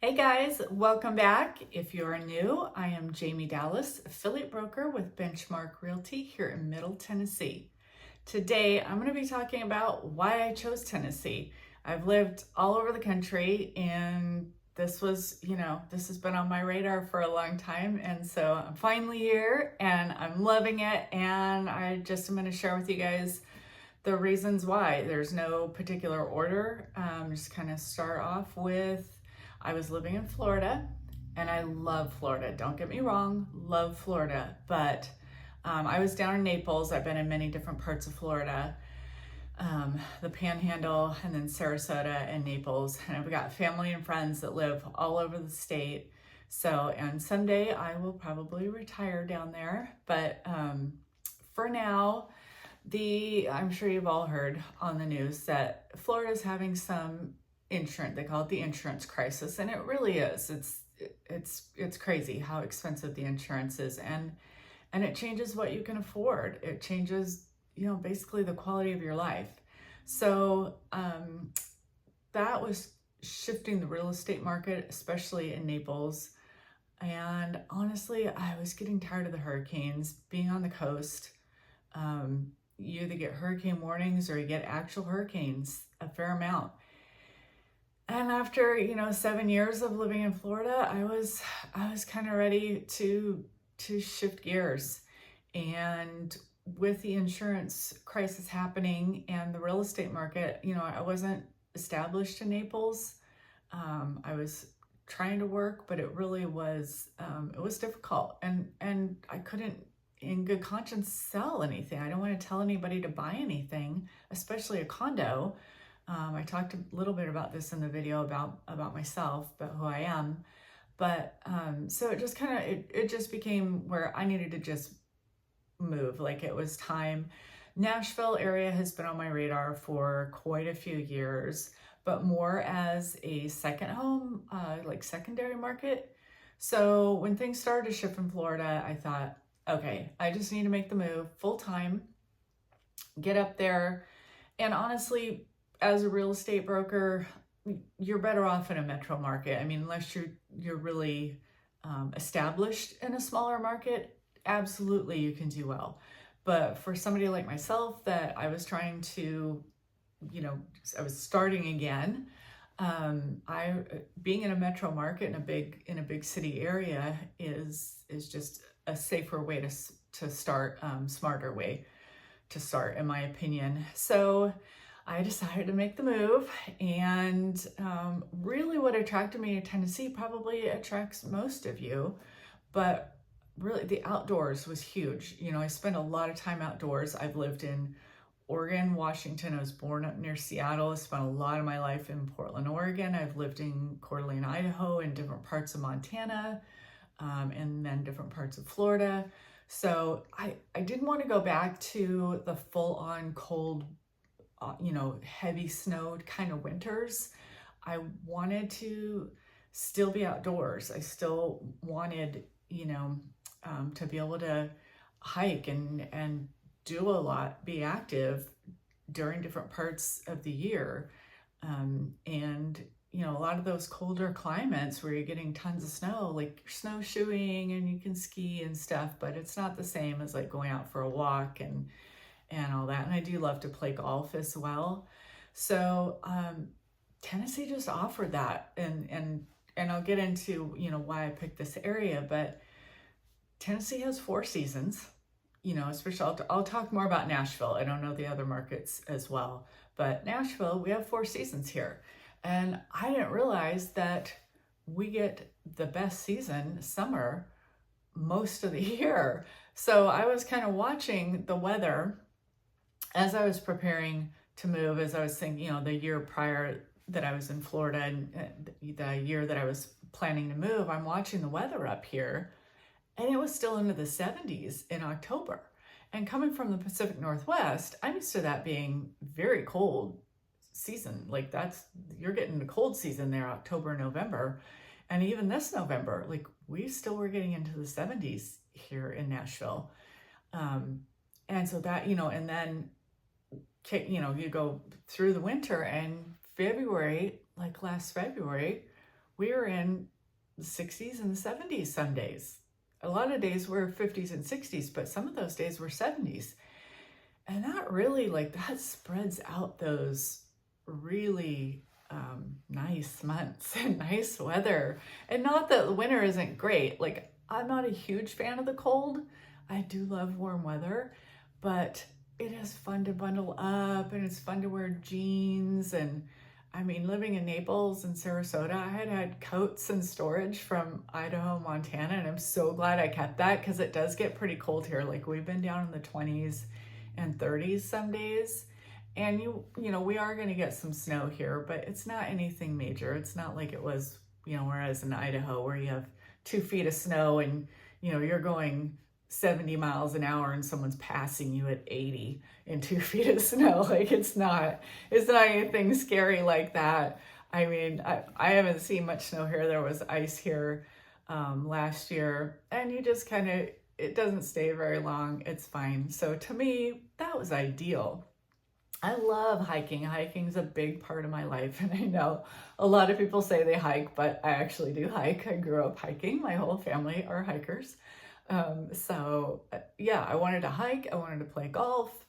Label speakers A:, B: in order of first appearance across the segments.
A: Hey guys, welcome back. If you're new, I am Jamie Dallas, affiliate broker with Benchmark Realty here in Middle Tennessee. Today, I'm going to be talking about why I chose Tennessee. I've lived all over the country and this has been on my radar for a long time. And so I'm finally here and I'm loving it. And I just am going to share with you guys the reasons why. There's no particular order. Just kind of start off with I was living in Florida and I love Florida. Don't get me wrong, love Florida. But I was down in Naples. I've been in many different parts of Florida, the Panhandle, and then Sarasota and Naples. And I've got family and friends that live all over the state. So, and someday I will probably retire down there. But for now, I'm sure you've all heard on the news that Florida's having some insurance, they call it the insurance crisis, and it really is. It's crazy how expensive the insurance is, and it changes what you can afford. It changes, basically the quality of your life. So that was shifting the real estate market, especially in Naples. And honestly, I was getting tired of the hurricanes, being on the coast. You either get hurricane warnings or you get actual hurricanes, a fair amount. And after, 7 years of living in Florida, I was kind of ready to shift gears. And with the insurance crisis happening and the real estate market, I wasn't established in Naples. I was trying to work, but it really was, it was difficult. And I couldn't, in good conscience, sell anything. I don't want to tell anybody to buy anything, especially a condo. I talked a little bit about this in the video about myself, about who I am. But so it just it just became where I needed to just move. Like it was time. Nashville area has been on my radar for quite a few years, but more as a second home, like secondary market. So when things started to shift in Florida, I thought, okay, I just need to make the move full time, get up there. And honestly, as a real estate broker, you're better off in a metro market. I mean, unless you're really established in a smaller market, absolutely you can do well. But for somebody like myself that I was trying to, I was starting again, being in a metro market in a big city area is just a safer way to start, smarter way to start, in my opinion. So I decided to make the move, and really what attracted me to Tennessee probably attracts most of you, but really the outdoors was huge. I spent a lot of time outdoors. I've lived in Oregon, Washington. I was born up near Seattle. I spent a lot of my life in Portland, Oregon. I've lived in Coeur d'Alene, Idaho, and different parts of Montana, and then different parts of Florida. So I didn't want to go back to the full-on cold, heavy snowed kind of winters. I wanted to still be outdoors. I still wanted, to be able to hike and do a lot, be active during different parts of the year. And a lot of those colder climates where you're getting tons of snow, like snowshoeing and you can ski and stuff, but it's not the same as like going out for a walk and all that. And I do love to play golf as well. So Tennessee just offered that, and I'll get into why I picked this area. But Tennessee has 4 seasons. Especially I'll talk more about Nashville. I don't know the other markets as well, but Nashville, we have 4 seasons here, and I didn't realize that we get the best season, summer, most of the year. So I was kind of watching the weather as I was preparing to move, as I was thinking, the year prior that I was in Florida and the year that I was planning to move, I'm watching the weather up here, and it was still into the 70s in October. And coming from the Pacific Northwest, I'm used to that being very cold season. Like you're getting the cold season there, October, November. And even this November, like we still were getting into the 70s here in Nashville. And so that, and then you go through the winter, and February, like last February, we were in the 60s and the 70s some days. A lot of days were 50s and 60s, but some of those days were 70s. And that really, like, that spreads out those really nice months and nice weather. And not that the winter isn't great. Like, I'm not a huge fan of the cold. I do love warm weather, but it is fun to bundle up and it's fun to wear jeans. And I mean, living in Naples and Sarasota, I had coats in storage from Idaho, Montana, and I'm so glad I kept that because it does get pretty cold here. Like, we've been down in the 20s and 30s some days. And you know, we are going to get some snow here, but it's not anything major. It's not like it was, you know, whereas in Idaho where you have 2 feet of snow and, you know, you're going 70 miles an hour and someone's passing you at 80 in 2 feet of snow. Like, it's not anything scary like that. I mean, I haven't seen much snow here. There was ice here last year, and you just kind of, it doesn't stay very long. It's fine. So to me, that was ideal. I love hiking. Hiking's a big part of my life. And I know a lot of people say they hike, but I actually do hike. I grew up hiking. My whole family are hikers. So yeah, I wanted to hike. I wanted to play golf.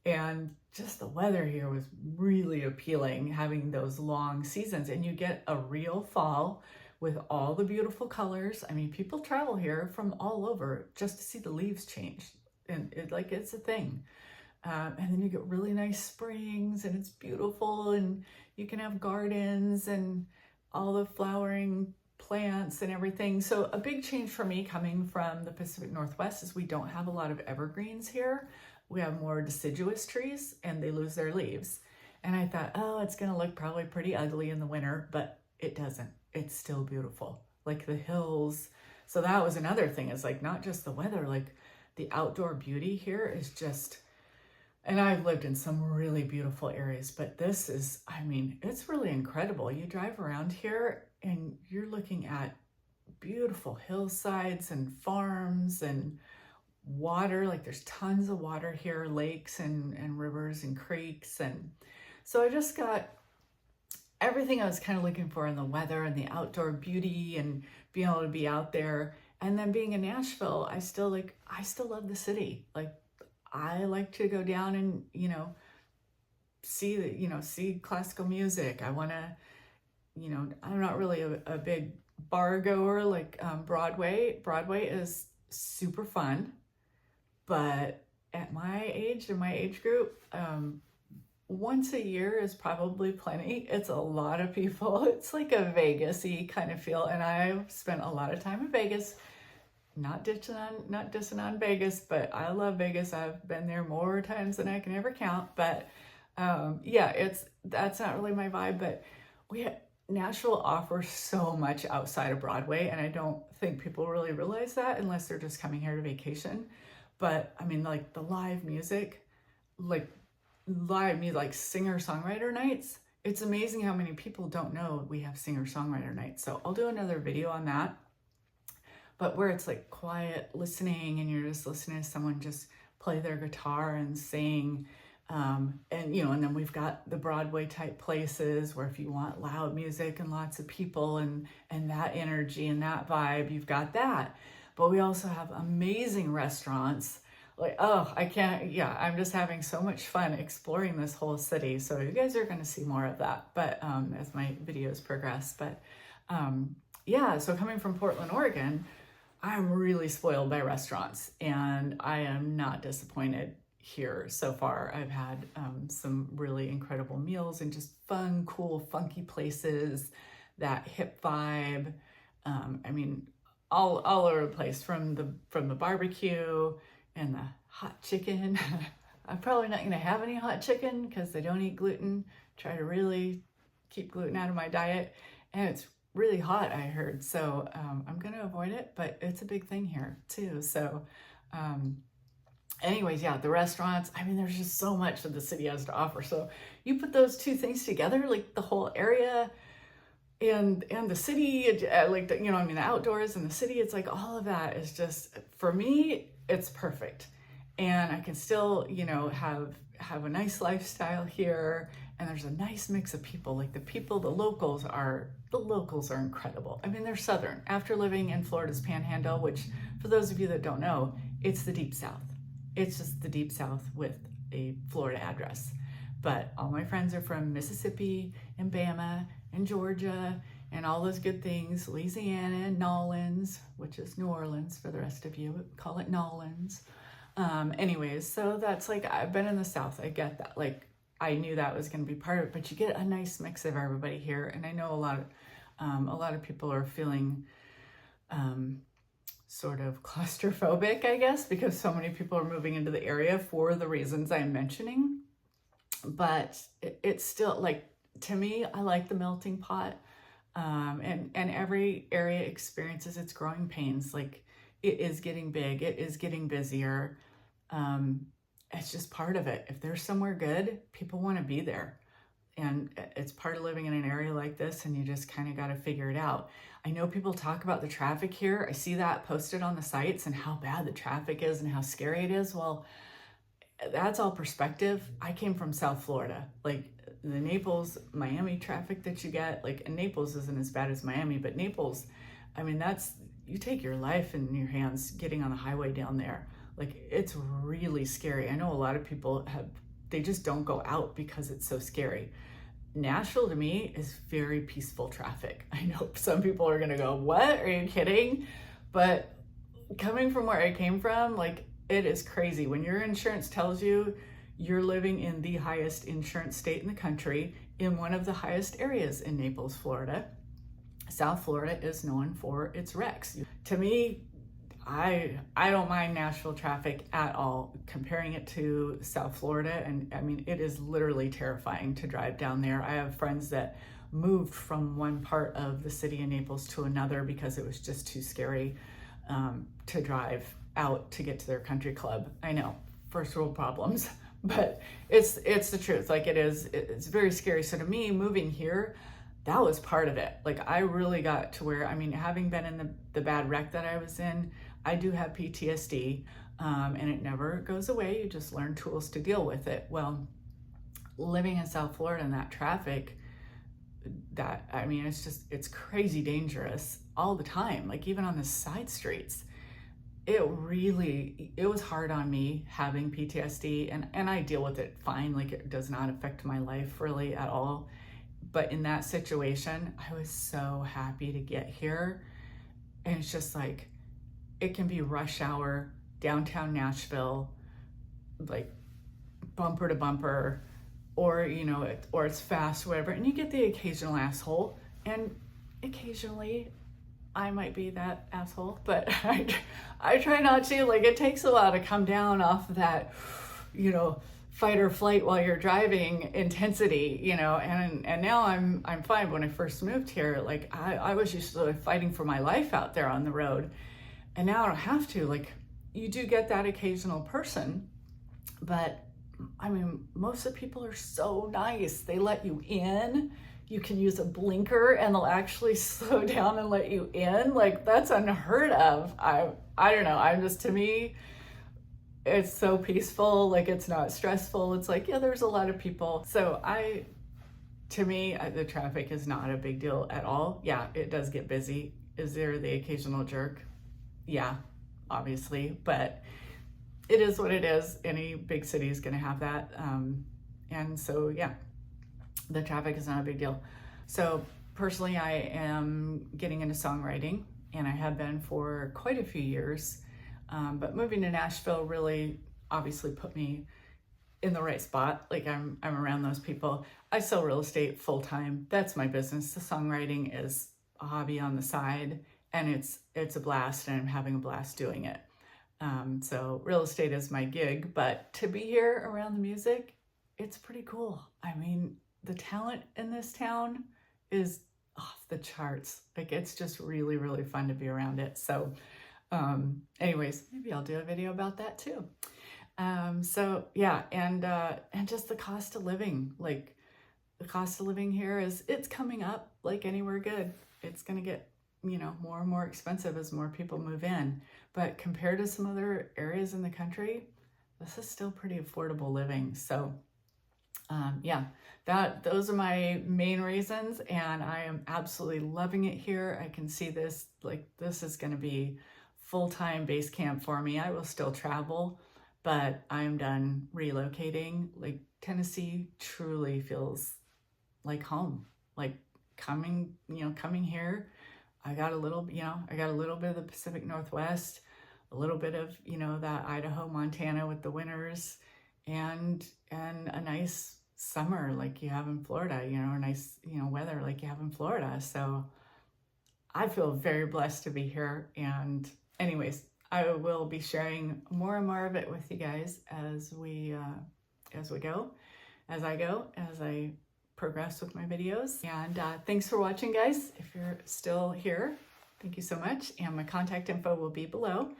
A: And just the weather here was really appealing, having those long seasons. And you get a real fall with all the beautiful colors. I mean, people travel here from all over just to see the leaves change. And it's a thing. And then you get really nice springs and it's beautiful and you can have gardens and all the flowering plants and everything. So a big change for me coming from the Pacific Northwest is we don't have a lot of evergreens here. We have more deciduous trees and they lose their leaves. And I thought, oh, it's going to look probably pretty ugly in the winter, but it doesn't. It's still beautiful, like the hills. So that was another thing, is like not just the weather, like the outdoor beauty here is just, and I've lived in some really beautiful areas, but this is, I mean, it's really incredible. You drive around here and you're looking at beautiful hillsides and farms and water. Like, there's tons of water here, lakes and rivers and creeks. And so I just got everything I was kind of looking for in the weather and the outdoor beauty and being able to be out there. And then being in Nashville, I still love the city. Like, I like to go down and, you know, see classical music. I want to, you know, I'm not really a big bar goer like Broadway. Broadway is super fun, but at my age, in my age group, once a year is probably plenty. It's a lot of people. It's like a Vegas-y kind of feel. And I've spent a lot of time in Vegas, not dissing on Vegas, but I love Vegas. I've been there more times than I can ever count. But yeah, that's not really my vibe. But Nashville offers so much outside of Broadway. And I don't think people really realize that unless they're just coming here to vacation. But I mean, like the live music, like singer-songwriter nights. It's amazing how many people don't know we have singer-songwriter nights. So I'll do another video on that. But where it's like quiet listening and you're just listening to someone just play their guitar and sing. And, you know, and then we've got the Broadway type places where if you want loud music and lots of people and that energy and that vibe, you've got that. But we also have amazing restaurants. Like, oh, I'm just having so much fun exploring this whole city. So you guys are going to see more of that, but as my videos progress. But yeah, so coming from Portland, Oregon, I'm really spoiled by restaurants and I am not disappointed here so far. I've had some really incredible meals and just fun, cool, funky places, that hip vibe. I mean, all over the place, from the barbecue and the hot chicken. I'm probably not going to have any hot chicken because they don't eat gluten. Try to really keep gluten out of my diet. And it's really hot, I heard. So I'm going to avoid it, but it's a big thing here too. So anyways, yeah, the restaurants, I mean, there's just so much that the city has to offer. So you put those two things together, like the whole area and the city, like the, you know, I mean, the outdoors and the city, it's like all of that is just, for me, it's perfect. And I can still, you know, have a nice lifestyle here. And there's a nice mix of people. Like the locals are the locals are incredible. I mean, they're Southern. After living in Florida's Panhandle, which for those of you that don't know, it's the Deep South. It's just the Deep South with a Florida address. But all my friends are from Mississippi and Bama and Georgia and all those good things, Louisiana and Nolans, which is New Orleans for the rest of you, but call it Nolans. Anyways, so that's like, I've been in the South, I get that. Like, I knew that was going to be part of it, but you get a nice mix of everybody here. And I know a lot of people are feeling sort of claustrophobic, I guess, because so many people are moving into the area for the reasons I'm mentioning. But it's still, like, to me, I like the melting pot. And every area experiences its growing pains. Like, it is getting big, it is getting busier. It's just part of it. If there's somewhere good, people want to be there. And it's part of living in an area like this, and you just kind of got to figure it out. I know people talk about the traffic here. I see that posted on the sites and how bad the traffic is and how scary it is. Well, that's all perspective. I came from South Florida. Like, the Naples, Miami traffic that you get, like, and Naples isn't as bad as Miami, but Naples, I mean, you take your life in your hands getting on the highway down there. Like, it's really scary. I know a lot of people they just don't go out because it's so scary. Nashville, to me, is very peaceful traffic. I know some people are gonna go, what, are you kidding? But coming from where I came from, like, it is crazy. When your insurance tells you you're living in the highest insurance state in the country, in one of the highest areas in Naples, Florida. South Florida is known for its wrecks. To me, I don't mind Nashville traffic at all, comparing it to South Florida. And I mean, it is literally terrifying to drive down there. I have friends that moved from one part of the city of Naples to another because it was just too scary to drive out to get to their country club. I know, first world problems, but it's the truth. Like, it's very scary. So to me, moving here, that was part of it. Like, I really got to where, I mean, having been in the bad wreck that I was in, I do have PTSD, and it never goes away. You just learn tools to deal with it. Well, living in South Florida in that traffic, I mean, it's crazy dangerous all the time. Like, even on the side streets, it was hard on me having PTSD, and I deal with it fine. Like, it does not affect my life really at all. But in that situation, I was so happy to get here. And it's just like, it can be rush hour, downtown Nashville, like bumper to bumper, or, or it's fast, whatever. And you get the occasional asshole. And occasionally I might be that asshole, but I try not to. Like, it takes a while to come down off of that, fight or flight while you're driving intensity, and now I'm fine. When I first moved here, like, I was used to fighting for my life out there on the road, and now I don't have to. Like, you do get that occasional person, but I mean, most of the people are so nice. They let you in. You can use a blinker and they'll actually slow down and let you in. Like, that's unheard of. I don't know. To me, it's so peaceful. Like, it's not stressful. It's like, yeah, there's a lot of people. So to me, the traffic is not a big deal at all. Yeah, it does get busy. Is there the occasional jerk? Yeah, obviously, but it is what it is. Any big city is going to have that. And so, yeah, the traffic is not a big deal. So personally, I am getting into songwriting, and I have been for quite a few years. But moving to Nashville really obviously put me in the right spot. Like, I'm around those people. I sell real estate full time. That's my business. The songwriting is a hobby on the side, and it's a blast, and I'm having a blast doing it. So real estate is my gig, but to be here around the music, it's pretty cool. I mean, the talent in this town is off the charts. Like, it's just really, really fun to be around it. So anyways, maybe I'll do a video about that too. So yeah, and just the cost of living. Like, the cost of living here it's coming up like anywhere good. It's going to get, more and more expensive as more people move in. But compared to some other areas in the country, this is still pretty affordable living. So Yeah, those are my main reasons, and I am absolutely loving it here. I can see this, like, this is going to be full-time base camp for me. I will still travel, but I'm done relocating. Like, Tennessee truly feels like home. Like, coming here, I got a little, I got a little bit of the Pacific Northwest, a little bit of, that Idaho, Montana with the winters, and a nice summer like you have in Florida, a nice, weather like you have in Florida. So I feel very blessed to be here. And anyways, I will be sharing more and more of it with you guys as I progress with my videos. And thanks for watching, guys. If you're still here, thank you so much. And my contact info will be below.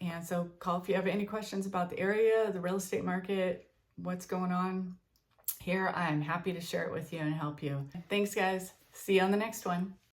A: And so call if you have any questions about the area, the real estate market, what's going on here. I'm happy to share it with you and help you. Thanks, guys. See you on the next one.